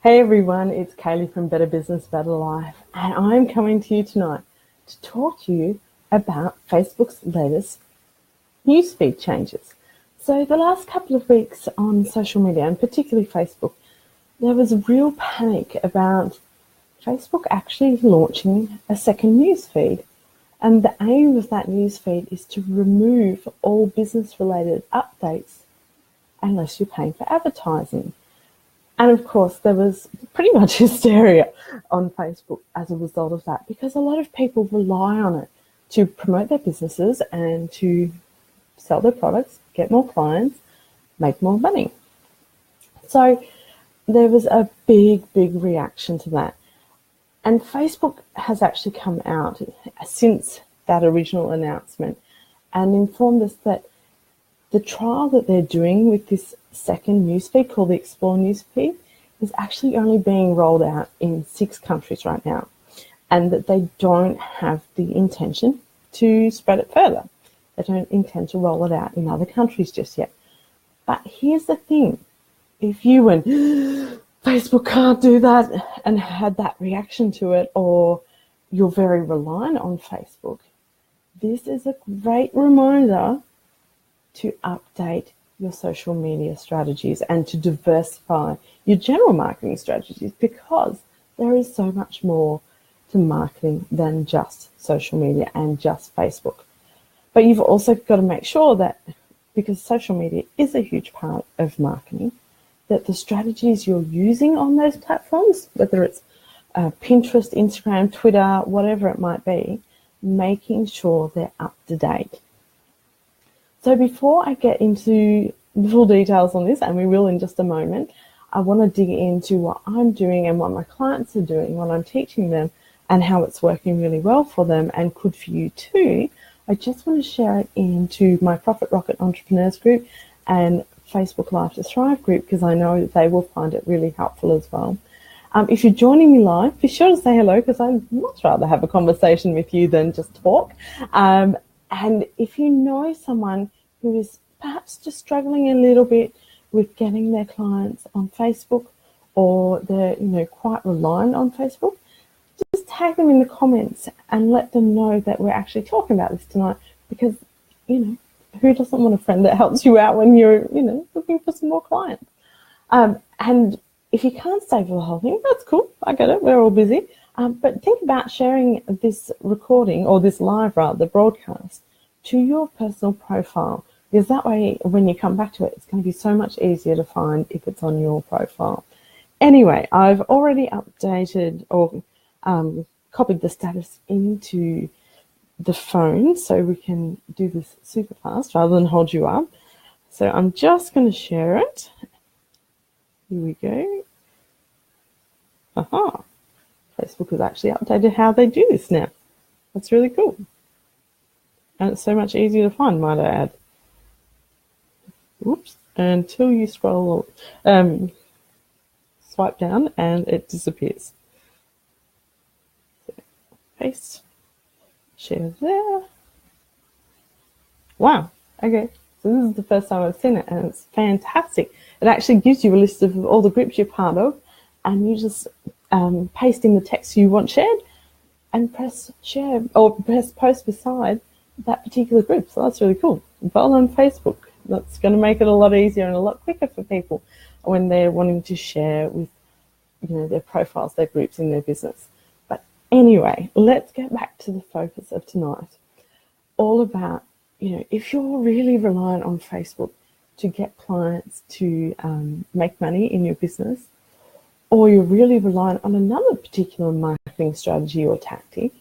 Hey everyone, it's Kaylee from Better Business, Better Life, and I'm coming to you tonight to talk to you about Facebook's latest newsfeed changes. So the last couple of weeks on social media, and particularly Facebook, there was a real panic about Facebook actually launching a second newsfeed. And the aim of that newsfeed is to remove all business-related updates unless you're paying for advertising. And of course, there was pretty much hysteria on Facebook as a result of that, because a lot of people rely on it to promote their businesses and to sell their products, get more clients, make more money. So there was a big reaction to that. And Facebook has actually come out since that original announcement and informed us that the trial that they're doing with this second newsfeed called the Explore newsfeed is actually only being rolled out in 6 countries right now, and that they don't have the intention to spread it further. They don't intend to roll it out in other countries just yet. But here's the thing. If you went, Facebook can't do that, and had that reaction to it, or you're very reliant on Facebook, this is a great reminder to update your social media strategies and to diversify your general marketing strategies, because there is so much more to marketing than just social media and just Facebook. But you've also got to make sure that, because social media is a huge part of marketing, that the strategies you're using on those platforms, whether it's Pinterest, Instagram, Twitter, whatever it might be, making sure they're up to date. So before I get into the full details on this, and we will in just a moment, I want to dig into what I'm doing and what my clients are doing, what I'm teaching them, and how it's working really well for them and could for you too. I just want to share it into my Profit Rocket Entrepreneurs group and Facebook Life to Thrive group, because I know that they will find it really helpful as well. If you're joining me live, be sure to say hello, because I'd much rather have a conversation with you than just talk. And if you know someone who is perhaps just struggling a little bit with getting their clients on Facebook, or they're quite reliant on Facebook, just tag them in the comments and let them know that we're actually talking about this tonight, because who doesn't want a friend that helps you out when you're looking for some more clients? And if you can't stay for the whole thing, that's cool. I get it. We're all busy. But think about sharing this recording, or this live rather, broadcast, to your personal profile, because that way when you come back to it, it's going to be so much easier to find if it's on your profile. Anyway, I've already updated or copied the status into the phone, so we can do this super fast rather than hold you up. So I'm just going to share it. Here we go. Aha. Facebook has actually updated how they do this now. That's really cool. And it's so much easier to find, might I add. Oops. Until you scroll, swipe down and it disappears. So, paste. Share there. Wow. Okay. So this is the first time I've seen it, and it's fantastic. It actually gives you a list of all the groups you're part of, and you just paste in the text you want shared and press share or press post beside that particular group. So that's really cool. Well on Facebook. That's going to make it a lot easier and a lot quicker for people when they're wanting to share with their profiles, their groups in their business. But anyway, let's get back to the focus of tonight. All about, if you're really reliant on Facebook to get clients to make money in your business, or you're really reliant on another particular marketing strategy or tactic,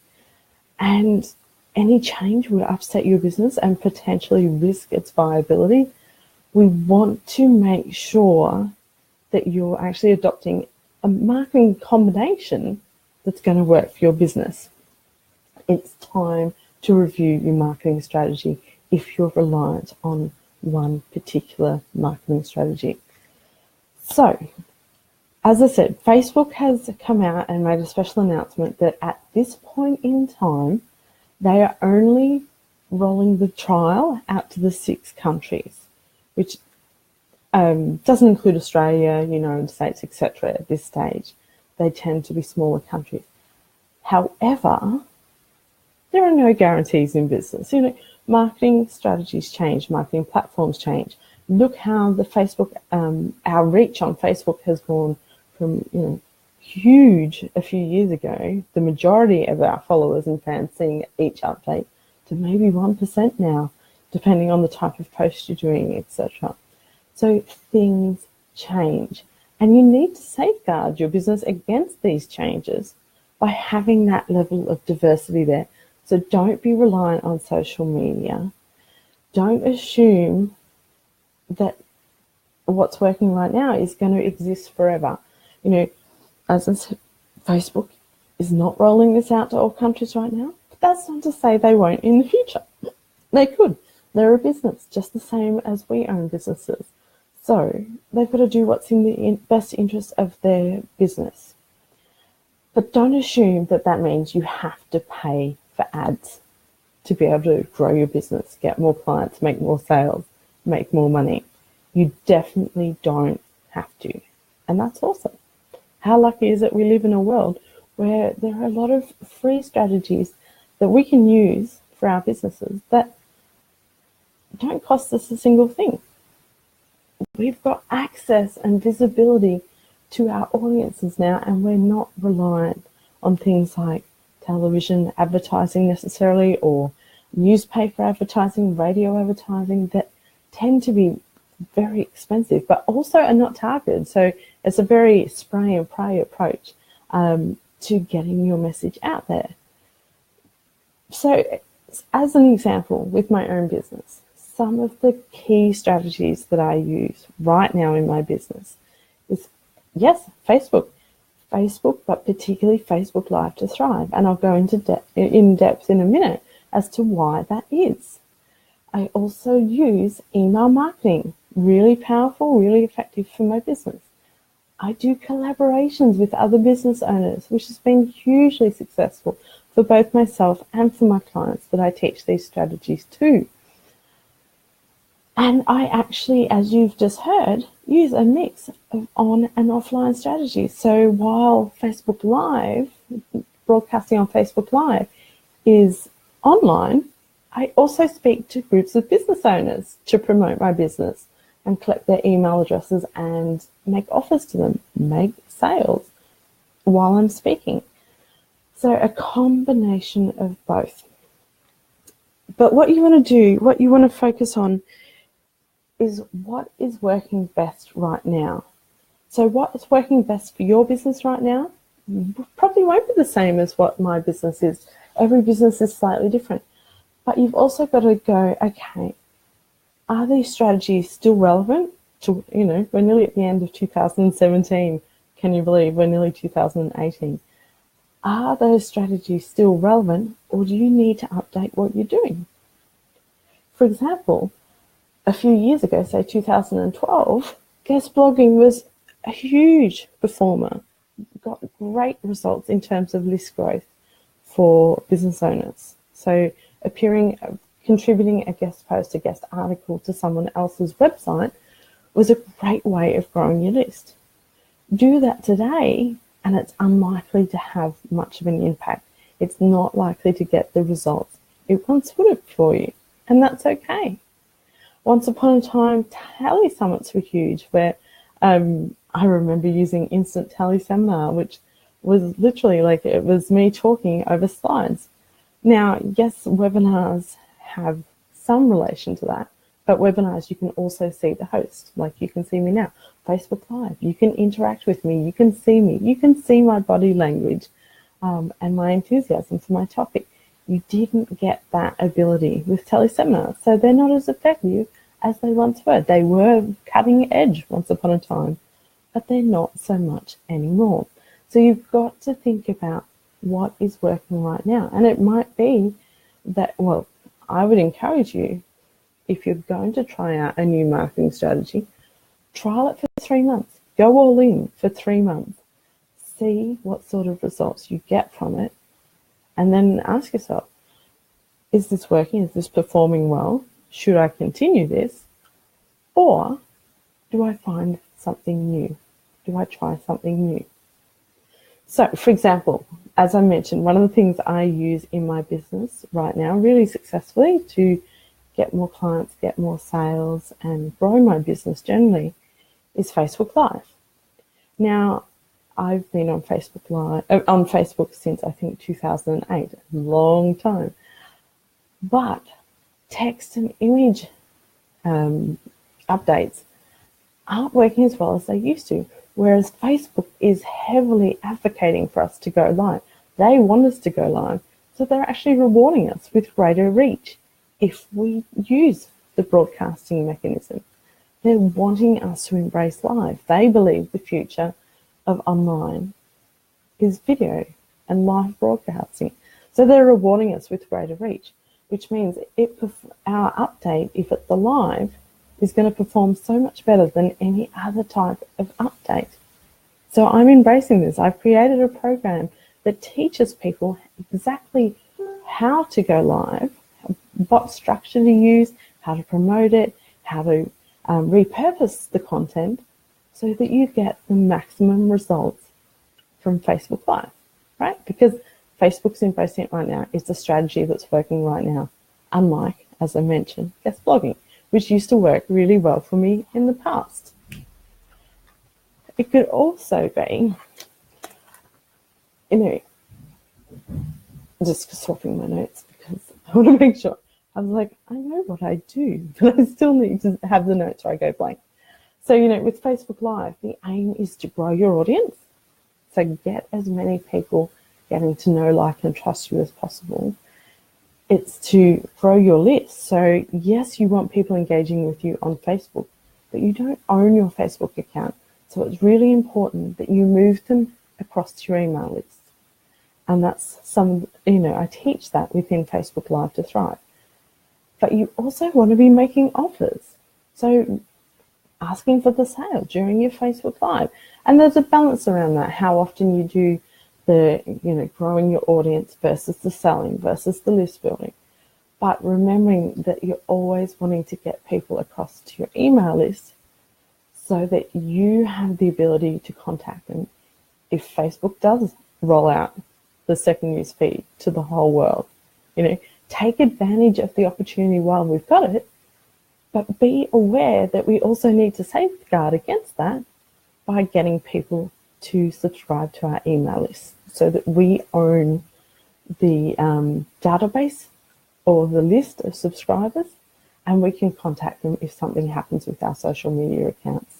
and any change would upset your business and potentially risk its viability, we want to make sure that you're actually adopting a marketing combination that's going to work for your business. It's time to review your marketing strategy if you're reliant on one particular marketing strategy. So, as I said, Facebook has come out and made a special announcement that at this point in time, they are only rolling the trial out to the 6 countries, which Doesn't include Australia, United States, etc. at this stage. They tend to be smaller countries. However, there are no guarantees in business. Marketing strategies change, marketing platforms change. Look how the Facebook, our reach on Facebook has gone from, huge a few years ago, the majority of our followers and fans seeing each update, to maybe 1% now, depending on the type of post you're doing, etc. So things change, and you need to safeguard your business against these changes by having that level of diversity there. So don't be reliant on social media. Don't assume that what's working right now is going to exist forever. As I said, Facebook is not rolling this out to all countries right now, but that's not to say they won't in the future. They could. They're a business, just the same as we own businesses. So they've got to do what's in the best interest of their business. But don't assume that that means you have to pay for ads to be able to grow your business, get more clients, make more sales, make more money. You definitely don't have to. And that's awesome. How lucky is it we live in a world where there are a lot of free strategies that we can use for our businesses that don't cost us a single thing. We've got access and visibility to our audiences now, and we're not reliant on things like television advertising necessarily, or newspaper advertising, radio advertising, that tend to be very expensive, but also are not targeted. So it's a very spray and pray approach to getting your message out there. So as an example, with my own business, some of the key strategies that I use right now in my business is, yes, Facebook, but particularly Facebook Live to thrive. And I'll go into depth in a minute as to why that is. I also use email marketing, really powerful, really effective for my business. I do collaborations with other business owners, which has been hugely successful for both myself and for my clients that I teach these strategies to. And I actually, as you've just heard, use a mix of on and offline strategies. So while Facebook Live, broadcasting on Facebook Live, is online, I also speak to groups of business owners to promote my business and collect their email addresses and make offers to them, make sales while I'm speaking. So a combination of both. But what you want to do, what you want to focus on, is what is working best right now. So what is working best for your business right now probably won't be the same as what my business is. Every business is slightly different. But you've also got to go, okay, are these strategies still relevant? We're nearly at the end of 2017. Can you believe we're nearly 2018? Are those strategies still relevant, or do you need to update what you're doing? For example, a few years ago, say 2012, guest blogging was a huge performer. Got great results in terms of list growth for business owners. So contributing a guest post, a guest article to someone else's website was a great way of growing your list. Do that today, and it's unlikely to have much of an impact. It's not likely to get the results it once would have for you, and that's okay. Once upon a time, tally summits were huge, where I remember using Instant Tally Seminar, which was literally like it was me talking over slides. Now, yes, webinars have some relation to that, but webinars you can also see the host, like you can see me now. Facebook Live, you can interact with me, you can see me, you can see my body language and my enthusiasm for my topic. You didn't get that ability with teleseminars, so they're not as effective as they once were. They were cutting edge once upon a time, but they're not so much anymore. So you've got to think about what is working right now. And it might be that, well, I would encourage you, if you're going to try out a new marketing strategy, trial it for 3 months. Go all in for 3 months. See what sort of results you get from it. And then ask yourself, is this working? Is this performing well? Should I continue this? Or do I find something new? Do I try something new? So, for example, as I mentioned, one of the things I use in my business right now really successfully to get more clients, get more sales, and grow my business generally is Facebook Live. Now, I've been on Facebook since I think 2008, a long time. But text and image updates aren't working as well as they used to, whereas Facebook is heavily advocating for us to go live. They want us to go live, so they're actually rewarding us with greater reach if we use the broadcasting mechanism. They're wanting us to embrace live. They believe the future of online is video and live broadcasting. So they're rewarding us with greater reach, which means our update, if it's the live, is going to perform so much better than any other type of update. So I'm embracing this. I've created a program that teaches people exactly how to go live, what structure to use, how to promote it, how to repurpose the content so that you get the maximum results from Facebook Live, right? Because Facebook's embracing it right now. It's a strategy that's working right now, unlike, as I mentioned, guest blogging, which used to work really well for me in the past. It could also be, just swapping my notes because I want to make sure. I was like, I know what I do, but I still need to have the notes or I go blank. So, with Facebook Live, the aim is to grow your audience. So get as many people getting to know, like, and trust you as possible. It's to grow your list. So yes, you want people engaging with you on Facebook, but you don't own your Facebook account. So it's really important that you move them across to your email list. And that's I teach that within Facebook Live to Thrive. But you also want to be making offers. So asking for the sale during your Facebook Live. And there's a balance around that, how often you do the, growing your audience versus the selling versus the list building. But remembering that you're always wanting to get people across to your email list so that you have the ability to contact them if Facebook does roll out the second news feed to the whole world. Take advantage of the opportunity while we've got it, but be aware that we also need to safeguard against that by getting people to subscribe to our email list so that we own the database or the list of subscribers, and we can contact them if something happens with our social media accounts.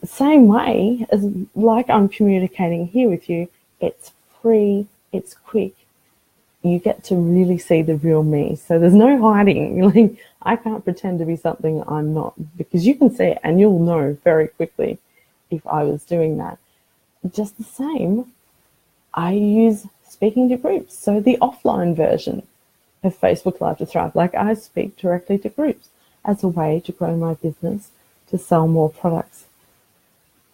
Same way as like I'm communicating here with you, it's free, it's quick. You get to really see the real me. So there's no hiding. I can't pretend to be something I'm not, because you can see it and you'll know very quickly if I was doing that. Just the same, I use speaking to groups. So the offline version of Facebook Live to Thrive, I speak directly to groups as a way to grow my business, to sell more products.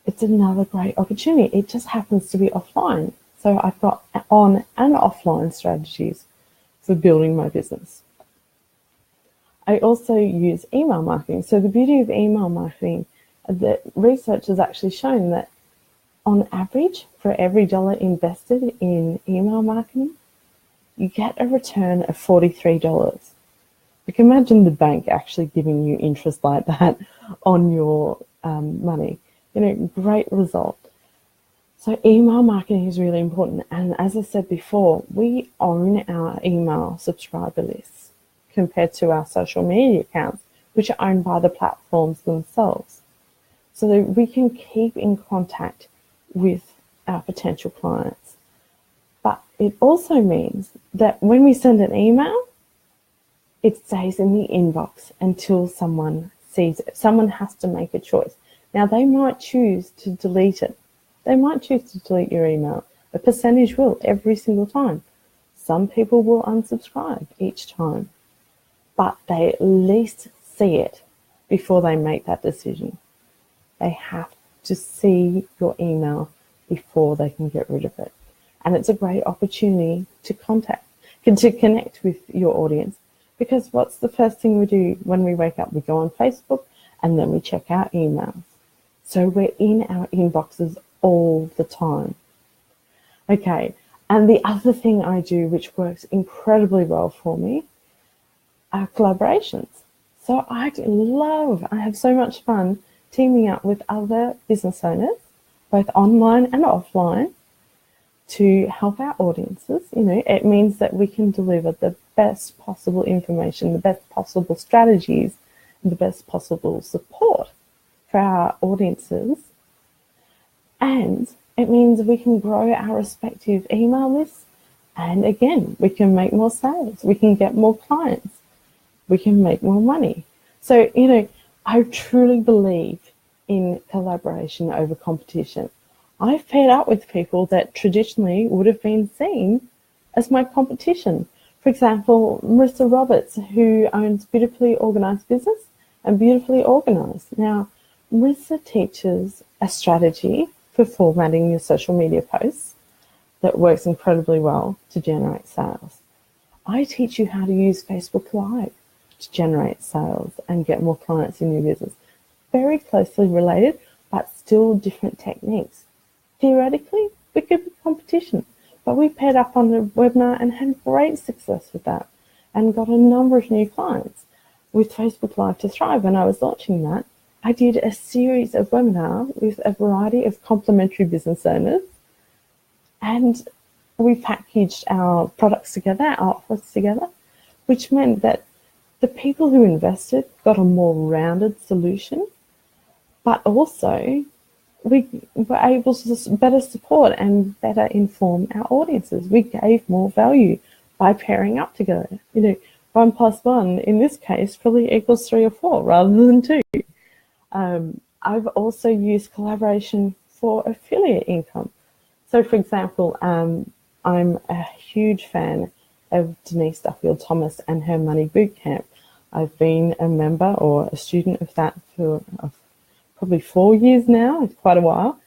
It's another great opportunity. It just happens to be offline. So I've got on and offline strategies for building my business. I also use email marketing. So the beauty of email marketing, the research has actually shown that on average, for every $1 invested in email marketing, you get a return of $43. You can imagine the bank actually giving you interest like that on your money. Great result. So email marketing is really important. And as I said before, we own our email subscriber lists compared to our social media accounts, which are owned by the platforms themselves. So that we can keep in contact with our potential clients. But it also means that when we send an email, it stays in the inbox until someone sees it. Someone has to make a choice. Now, they might choose to delete it. They might choose to delete your email. A percentage will every single time. Some people will unsubscribe each time. But they at least see it before they make that decision. They have to see your email before they can get rid of it. And it's a great opportunity to connect with your audience. Because what's the first thing we do when we wake up? We go on Facebook and then we check our emails. So we're in our inboxes all the time. Okay, and the other thing I do, which works incredibly well for me, are collaborations. So I have so much fun teaming up with other business owners, both online and offline, to help our audiences. It means that we can deliver the best possible information, the best possible strategies, and the best possible support for our audiences. And it means we can grow our respective email lists. And again, we can make more sales. We can get more clients. We can make more money. So, I truly believe in collaboration over competition. I've paired up with people that traditionally would have been seen as my competition. For example, Marissa Roberts, who owns Beautifully Organised Business and Beautifully Organised. Now, Marissa teaches a strategy for formatting your social media posts that works incredibly well to generate sales. I teach you how to use Facebook Live to generate sales and get more clients in your business. Very closely related, but still different techniques. Theoretically, we could be competition, but we paired up on a webinar and had great success with that and got a number of new clients. With Facebook Live to Thrive, when I was launching that, I did a series of webinars with a variety of complementary business owners, and we packaged our products together, our offers together, which meant that the people who invested got a more rounded solution, but also we were able to better support and better inform our audiences. We gave more value by pairing up together. 1 + 1 in this case probably equals 3 or 4 rather than 2. I've also used collaboration for affiliate income. So, for example, I'm a huge fan of Denise Duffield-Thomas and her Money Bootcamp. I've been a member or a student of that for probably 4 years now. It's quite a while.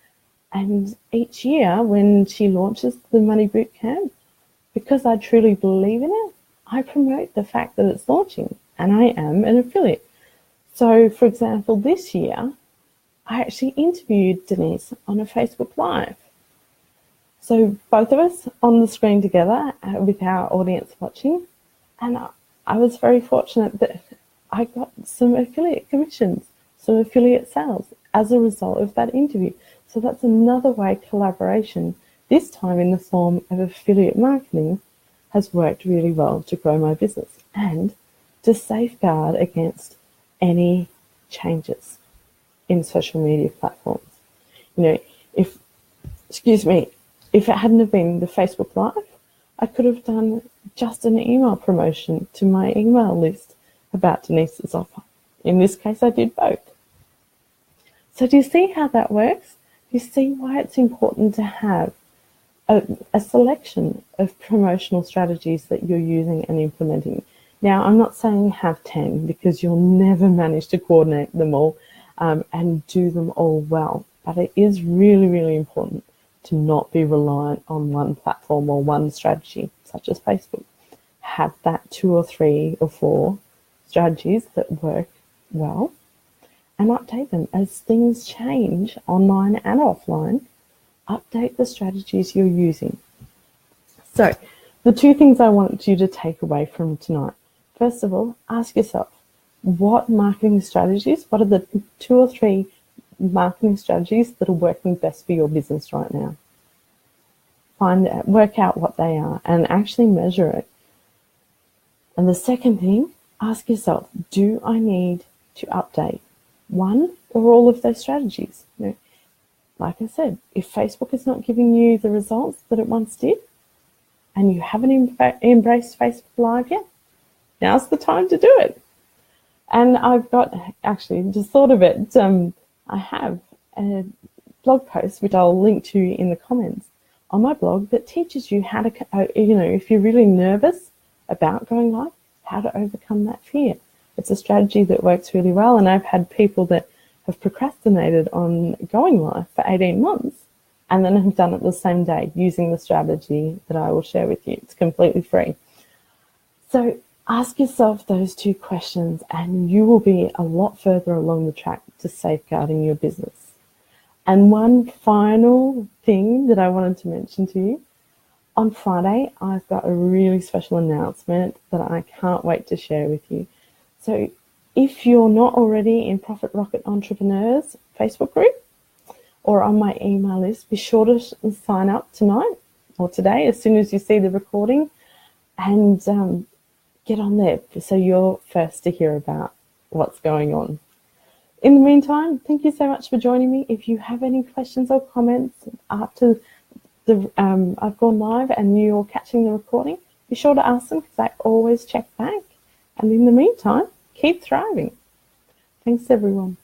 And each year when she launches the Money Bootcamp, because I truly believe in it, I promote the fact that it's launching, and I am an affiliate. So, for example, this year, I actually interviewed Denise on a Facebook Live. So both of us on the screen together with our audience watching, and I was very fortunate that I got some affiliate commissions, some affiliate sales as a result of that interview. So that's another way collaboration, this time in the form of affiliate marketing, has worked really well to grow my business and to safeguard against any changes in social media platforms. If it hadn't have been the Facebook Live, I could have done just an email promotion to my email list about Denise's offer. In this case, I did both. So do you see how that works? Do you see why it's important to have a selection of promotional strategies that you're using and implementing? Now, I'm not saying have 10 because you'll never manage to coordinate them all and do them all well. But it is really, really important to not be reliant on one platform or one strategy, such as Facebook. Have that 2 or 3 or 4 strategies that work well and update them as things change online and offline. Update the strategies you're using. So, the 2 things I want you to take away from tonight. First of all, ask yourself, what marketing strategies, what are the 2 or 3 marketing strategies that are working best for your business right now? Work out what they are and actually measure it. And the second thing, ask yourself, do I need to update one or all of those strategies? Like I said, if Facebook is not giving you the results that it once did, and you haven't embraced Facebook Live yet, now's the time to do it. And I've actually just thought of it, I have a blog post, which I'll link to in the comments, on my blog that teaches you how to, if you're really nervous about going live, how to overcome that fear. It's a strategy that works really well, and I've had people that have procrastinated on going live for 18 months and then have done it the same day using the strategy that I will share with you. It's completely free. So Ask yourself those two questions and you will be a lot further along the track to safeguarding your business. And one final thing that I wanted to mention to you, on Friday, I've got a really special announcement that I can't wait to share with you. So if you're not already in Profit Rocket Entrepreneurs Facebook group or on my email list, be sure to sign up tonight or today as soon as you see the recording and get on there so you're first to hear about what's going on. In the meantime, thank you so much for joining me. If you have any questions or comments after I've gone live and you're catching the recording, be sure to ask them because I always check back. And in the meantime, keep thriving. Thanks, everyone.